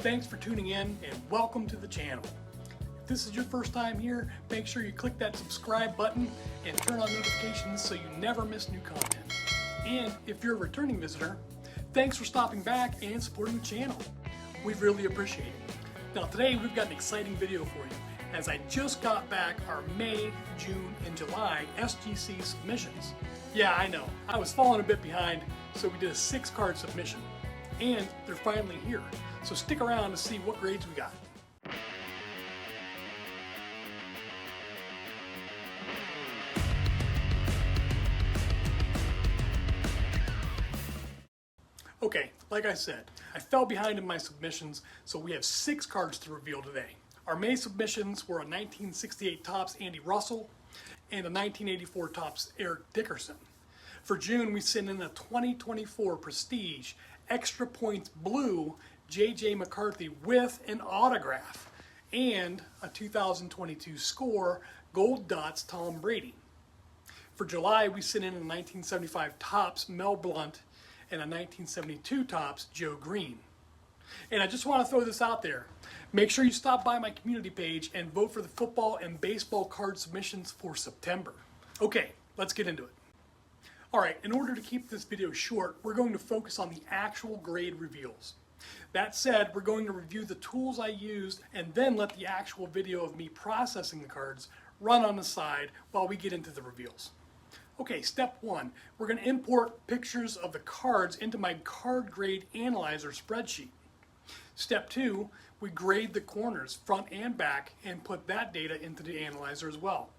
Thanks for tuning in and welcome to the channel. If this is your first time here, make sure you click that subscribe button and turn on notifications so you never miss new content. And if you're a returning visitor, thanks for stopping back and supporting the channel. We really appreciate it. Now today we've got an exciting video for you as I just got back our May, June, and July SGC submissions. Yeah, I know, I was falling a bit behind, so we did a 6-card submission. And they're finally here, so stick around to see what grades we got. Okay, like I said, I fell behind in my submissions, so we have 6 cards to reveal today. Our May submissions were a 1968 Topps Andy Russell and a 1984 Topps Eric Dickerson. For June, we sent in a 2024 Prestige Extra Points Blue J.J. McCarthy with an autograph and a 2022 Score Gold Dots Tom Brady. For July, we sent in a 1975 Topps Mel Blount and a 1972 Topps Joe Greene. And I just want to throw this out there. Make sure you stop by my community page and vote for the football and baseball card submissions for September. Okay, let's get into it. Alright, in order to keep this video short, we're going to focus on the actual grade reveals. That said, we're going to review the tools I used and then let the actual video of me processing the cards run on the side while we get into the reveals. Okay, step 1, we're going to import pictures of the cards into my card grade analyzer spreadsheet. Step 2, we grade the corners, front and back, and put that data into the analyzer as well.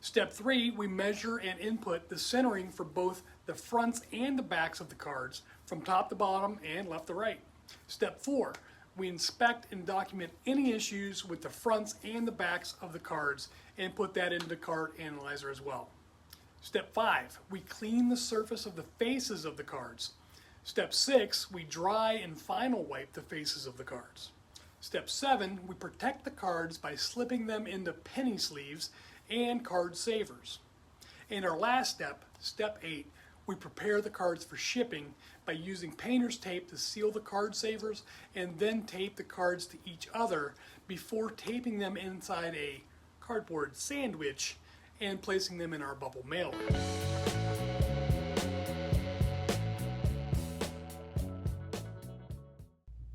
Step 3, we measure and input the centering for both the fronts and the backs of the cards from top to bottom and left to right. Step 4, we inspect and document any issues with the fronts and the backs of the cards and put that into the card analyzer as well. Step 5, we clean the surface of the faces of the cards. Step 6, we dry and final wipe the faces of the cards. Step 7, we protect the cards by slipping them into penny sleeves and card savers. And our last step, step 8, we prepare the cards for shipping by using painter's tape to seal the card savers and then tape the cards to each other before taping them inside a cardboard sandwich and placing them in our bubble mailer.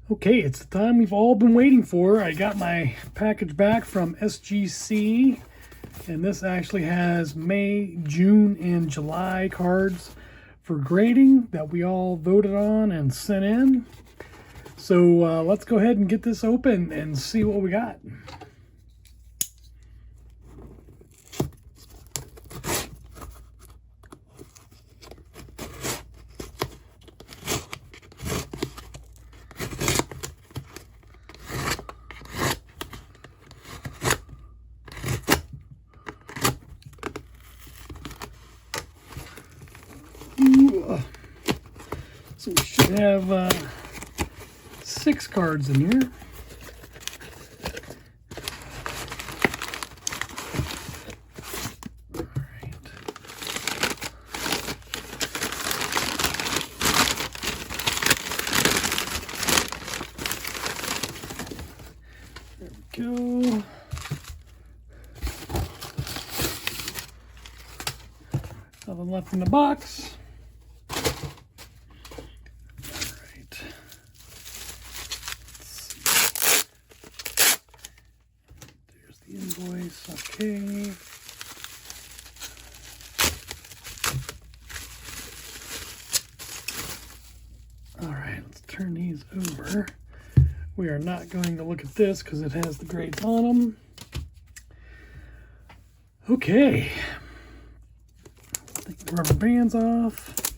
Okay, it's the time we've all been waiting for. I got my package back from SGC, and this actually has May, June, and July cards for grading that we all voted on and sent in. So let's go ahead and get this open and see what we got. So we should have 6 cards in here. All right. There we go. Nothing left in the box. Invoice, okay. All right, let's turn these over. We are not going to look at this because it has the grades on them. Okay. Take the rubber bands off.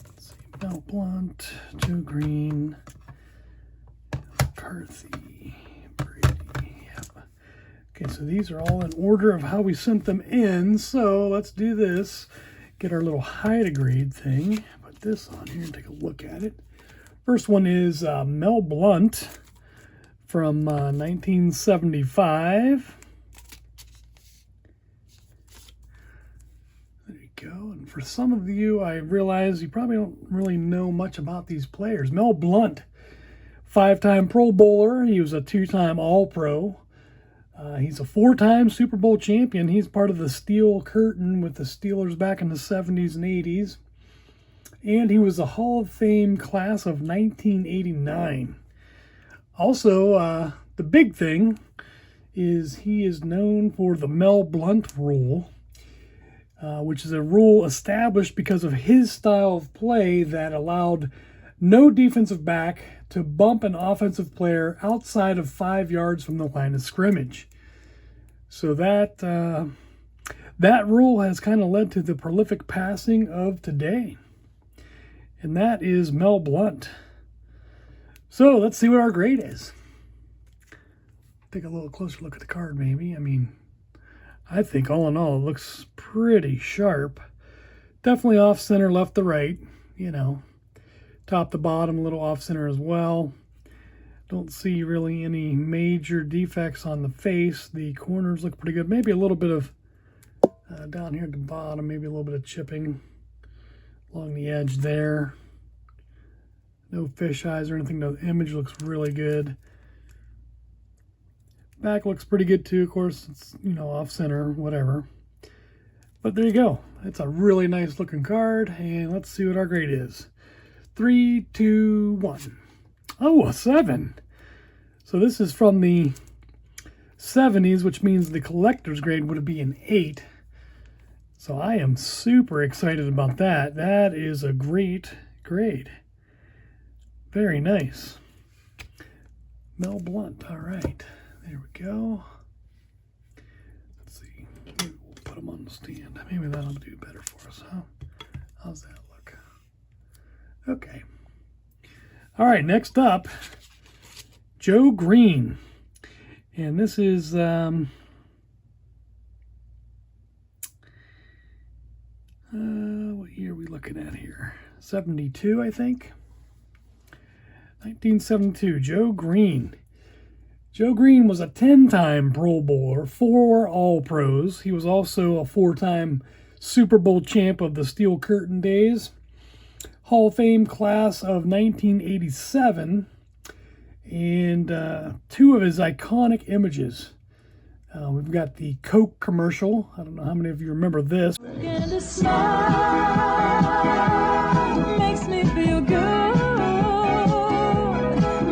Let's see, Mel Blount, Joe Greene, McCarthy. Okay, so these are all in order of how we sent them in. So let's do this. Get our little hide grade thing. Put this on here and take a look at it. First one is Mel Blount from 1975. There you go. And for some of you, I realize you probably don't really know much about these players. Mel Blount, 5-time Pro Bowler. He was a 2-time All-Pro. He's a 4-time Super Bowl champion. He's part of the Steel Curtain with the Steelers back in the 70s and 80s. And he was a Hall of Fame class of 1989. Also, the big thing is he is known for the Mel Blount rule, which is a rule established because of his style of play that allowed no defensive back to bump an offensive player outside of 5 yards from the line of scrimmage. So that rule has kind of led to the prolific passing of today. And that is Mel Blount. So let's see what our grade is. Take a little closer look at the card, maybe. I mean, I think all in all, it looks pretty sharp. Definitely off center, left to right, you know. Top to bottom, a little off center as well. Don't see really any major defects on the face. The corners look pretty good. Maybe a little bit of, down here at the bottom, maybe a little bit of chipping along the edge there. No fish eyes or anything. The image looks really good. Back looks pretty good too. Of course, it's, you know, off center, whatever. But there you go. It's a really nice looking card. And let's see what our grade is. 3, 2, 1. Oh, a 7. So this is from the 70s, which means the collector's grade would be an 8. So I am super excited about that. That is a great grade. Very nice. Mel Blount. All right. There we go. Let's see. Maybe we'll put them on the stand. Maybe that'll do better for us, huh? How's that look? Okay. All right, next up, Joe Greene. And this is what year are we looking at here? 72, I think. 1972, Joe Greene. Joe Greene was a 10-time Pro Bowler, 4 All-Pros. He was also a 4-time Super Bowl champ of the Steel Curtain days. Hall of Fame class of 1987. And 2 of his iconic images. We've got the Coke commercial. I don't know how many of you remember this. Makes me feel good.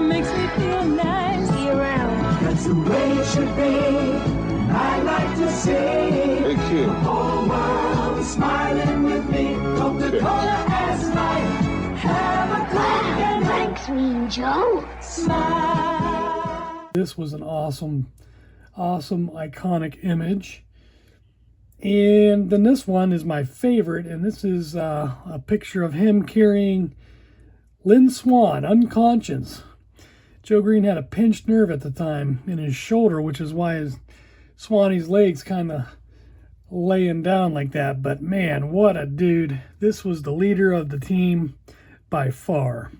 Makes me feel nice. Be around. That's the way it should be. I like to say. Hey, kid. The whole world is smiling with me. Coca-Cola as life. Have a Coke and Thanks, Mean Joe. smile. This was an awesome iconic image. And then this one is my favorite, and this is a picture of him carrying Lynn Swann, unconscious. Joe Greene had a pinched nerve at the time in his shoulder, which is why his Swannie's legs kind of laying down like that. But man, what a dude. This was the leader of the team by far.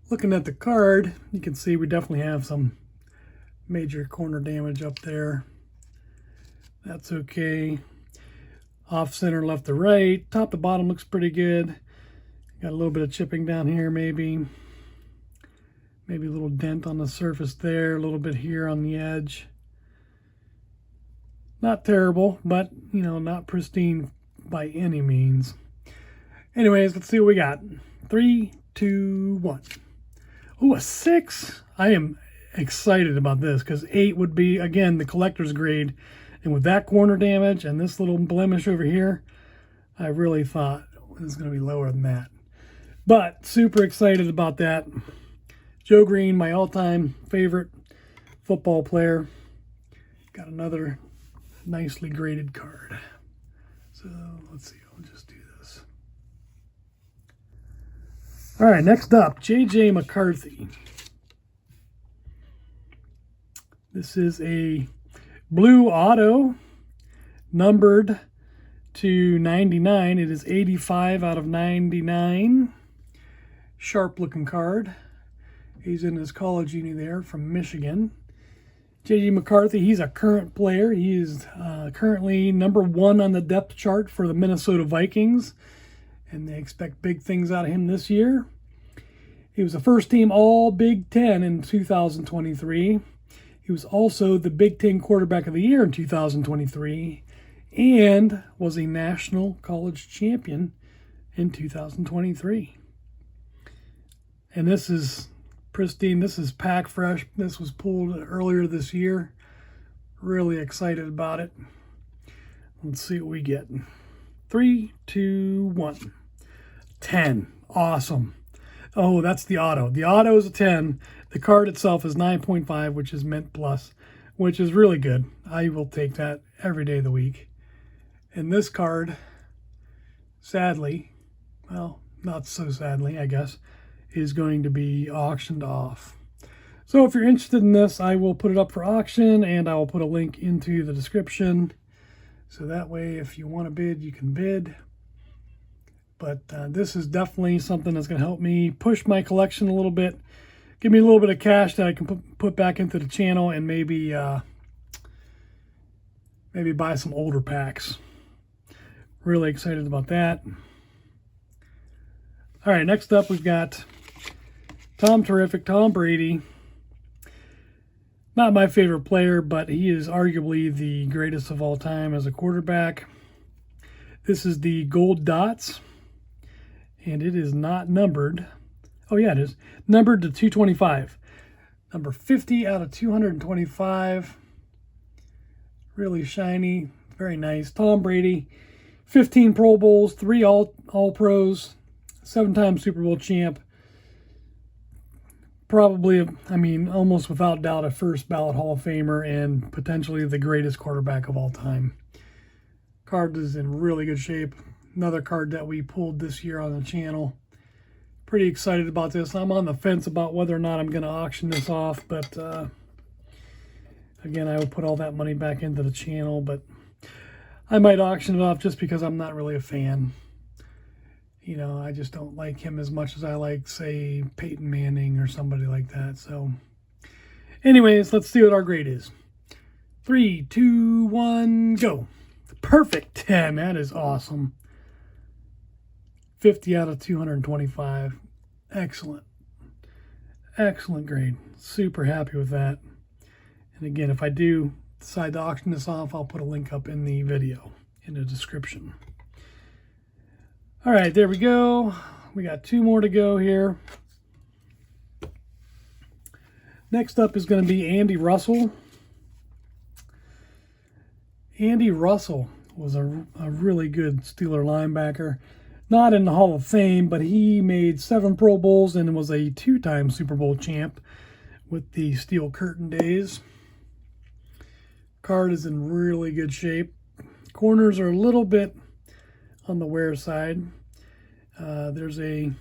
Looking at the card, you can see we definitely have some major corner damage up there. That's okay. Off center, left to right. Top to bottom looks pretty good. Got a little bit of chipping down here, maybe. Maybe a little dent on the surface there. A little bit here on the edge. Not terrible, but, you know, not pristine by any means. Anyways, let's see what we got. 3, 2, 1. Oh, a 6. I am excited about this because 8 would be, again, the collector's grade. And with that corner damage and this little blemish over here, I really thought it was going to be lower than that. But super excited about that. Joe Greene, my all-time favorite football player. Got another nicely graded card. So let's see, I'll just do this. All right, next up, JJ McCarthy. This is a blue auto, numbered to 99. It is 85 out of 99. Sharp looking card. He's in his college uni there from Michigan. JJ McCarthy, he's a current player. He is currently #1 on the depth chart for the Minnesota Vikings, and they expect big things out of him this year. He was a first-team All-Big Ten in 2023. He was also the Big Ten Quarterback of the Year in 2023 and was a National College Champion in 2023. And this is pristine. This is pack fresh. This was pulled earlier this year. Really excited about it. Let's see what we get. 3, 2, 1. 10. Awesome. Oh, that's the auto. The auto is a 10. The card itself is 9.5, which is Mint Plus, which is really good. I will take that every day of the week. And this card, sadly, well, not so sadly, I guess, is going to be auctioned off. So if you're interested in this, I will put it up for auction, and I will put a link into the description. So that way, if you want to bid, you can bid. But this is definitely something that's going to help me push my collection a little bit. Give me a little bit of cash that I can put back into the channel, and maybe buy some older packs. Really excited about that. All right, next up we've got Tom Brady. Not my favorite player, but he is arguably the greatest of all time as a quarterback. This is the gold dots, and it is not numbered. Oh yeah, it is. Numbered to 225. Number 50 out of 225. Really shiny. Very nice. Tom Brady. 15 Pro Bowls. 3 All-Pros. 7-time Super Bowl champ. Probably, I mean, almost without doubt, a first ballot Hall of Famer and potentially the greatest quarterback of all time. Card is in really good shape. Another card that we pulled this year on the channel. Pretty excited about this. I'm on the fence about whether or not I'm going to auction this off, but again, I will put all that money back into the channel, but I might auction it off just because I'm not really a fan. You know, I just don't like him as much as I like, say, Peyton Manning or somebody like that. So anyways, let's see what our grade is. 3, 2, 1, go. Perfect 10. That is awesome. 50 out of 225. Excellent. Excellent grade. Super happy with that. And again, if I do decide to auction this off, I'll put a link up in the video, in the description. All right, there we go. We got 2 more to go here. Next up is going to be Andy Russell. Andy Russell was a really good Steeler linebacker. Not in the Hall of Fame, but he made 7 Pro Bowls and was a 2-time Super Bowl champ with the Steel Curtain days. Card is in really good shape. Corners are a little bit on the wear side. There's a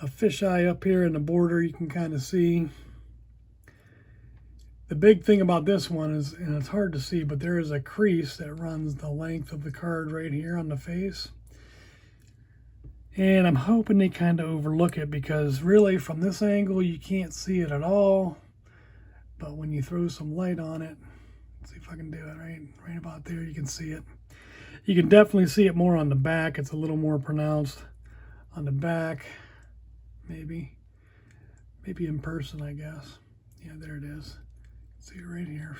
fisheye up here in the border you can kind of see. The big thing about this one is, and it's hard to see, but there is a crease that runs the length of the card right here on the face. And I'm hoping they kind of overlook it, because really from this angle you can't see it at all. But when you throw some light on it, let's see if I can do it right about there, you can see it. You can definitely see it more on the back. It's a little more pronounced on the back. Maybe in person, I guess. Yeah, there it is. See it right here.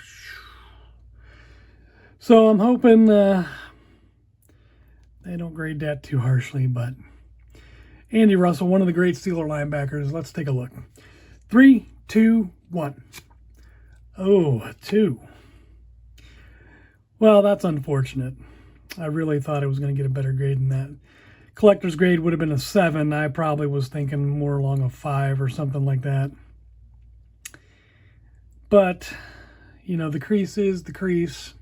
So I'm hoping they don't grade that too harshly, but Andy Russell, one of the great Steeler linebackers. Let's take a look. 3, 2, 1. Oh, a 2. Well, that's unfortunate. I really thought it was going to get a better grade than that. Collector's grade would have been a 7. I probably was thinking more along a 5 or something like that. But, you know, the crease is the crease,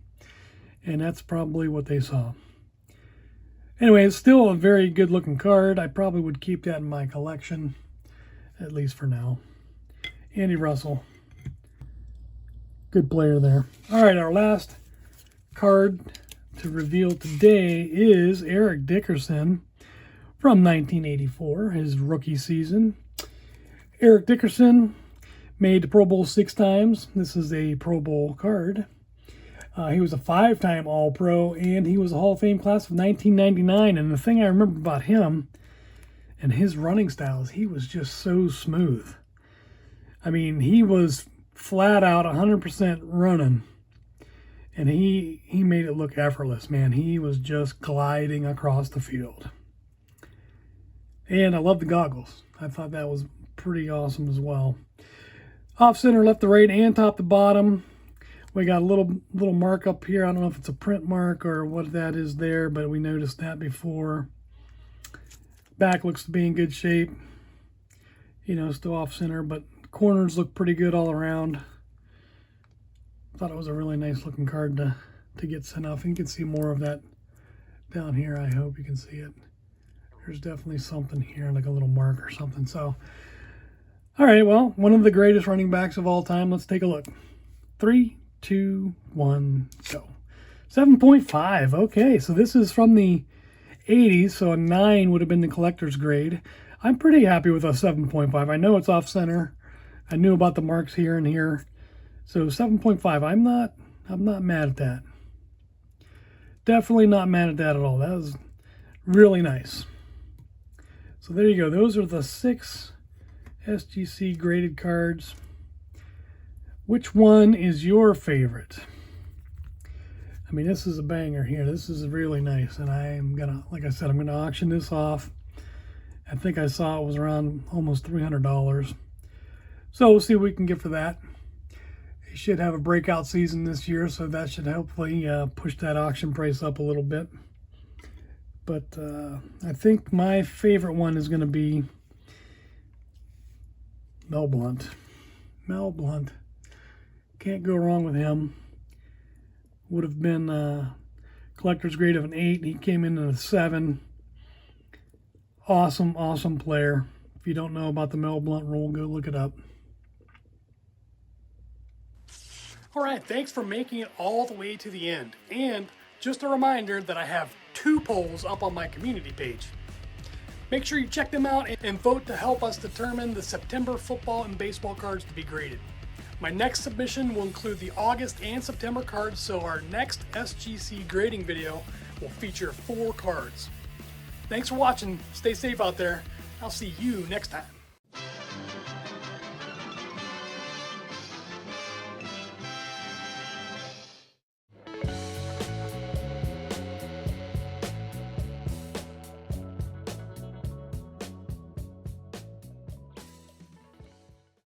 and that's probably what they saw. Anyway, it's still a very good looking card. I probably would keep that in my collection, at least for now. Andy Russell. Good player there. All right, our last card to reveal today is Eric Dickerson from 1984, his rookie season. Eric Dickerson Made the Pro Bowl 6 times. This is a Pro Bowl card. He was a 5-time All-Pro, and he was a Hall of Fame class of 1999. And the thing I remember about him and his running style is he was just so smooth. I mean, he was flat out 100% running, and he made it look effortless, man. He was just gliding across the field. And I love the goggles. I thought that was pretty awesome as well. Off center, left to right, and top to bottom. We got a little mark up here. I don't know if it's a print mark or what that is there, but we noticed that before. Back looks to be in good shape. You know, still off center, but corners look pretty good all around. Thought it was a really nice looking card to get sent off. And you can see more of that down here. I hope you can see it. There's definitely something here, like a little mark or something. So, all right, well, one of the greatest running backs of all time. Let's take a look. 3, 2, 1, go. 7.5. Okay, so this is from the 80s, so a 9 would have been the collector's grade. I'm pretty happy with a 7.5. I know it's off center. I knew about the marks here and here. So 7.5. I'm not mad at that. Definitely not mad at that at all. That was really nice. So there you go. Those are the 6 SGC graded cards. Which one is your favorite? I mean, this is a banger here. This is really nice, and I am gonna, like I said, I'm gonna auction this off. I think I saw it was around almost $300. So we'll see what we can get for that. They should have a breakout season this year, so that should hopefully push that auction price up a little bit. But I think my favorite one is gonna be Mel Blount. Mel Blount. Can't go wrong with him. Would have been collector's grade of an 8. He came in at a 7. Awesome, awesome player. If you don't know about the Mel Blount rule, go look it up. All right, thanks for making it all the way to the end. And just a reminder that I have 2 polls up on my community page. Make sure you check them out and vote to help us determine the September football and baseball cards to be graded. My next submission will include the August and September cards, so our next SGC grading video will feature 4 cards. Thanks for watching. Stay safe out there. I'll see you next time.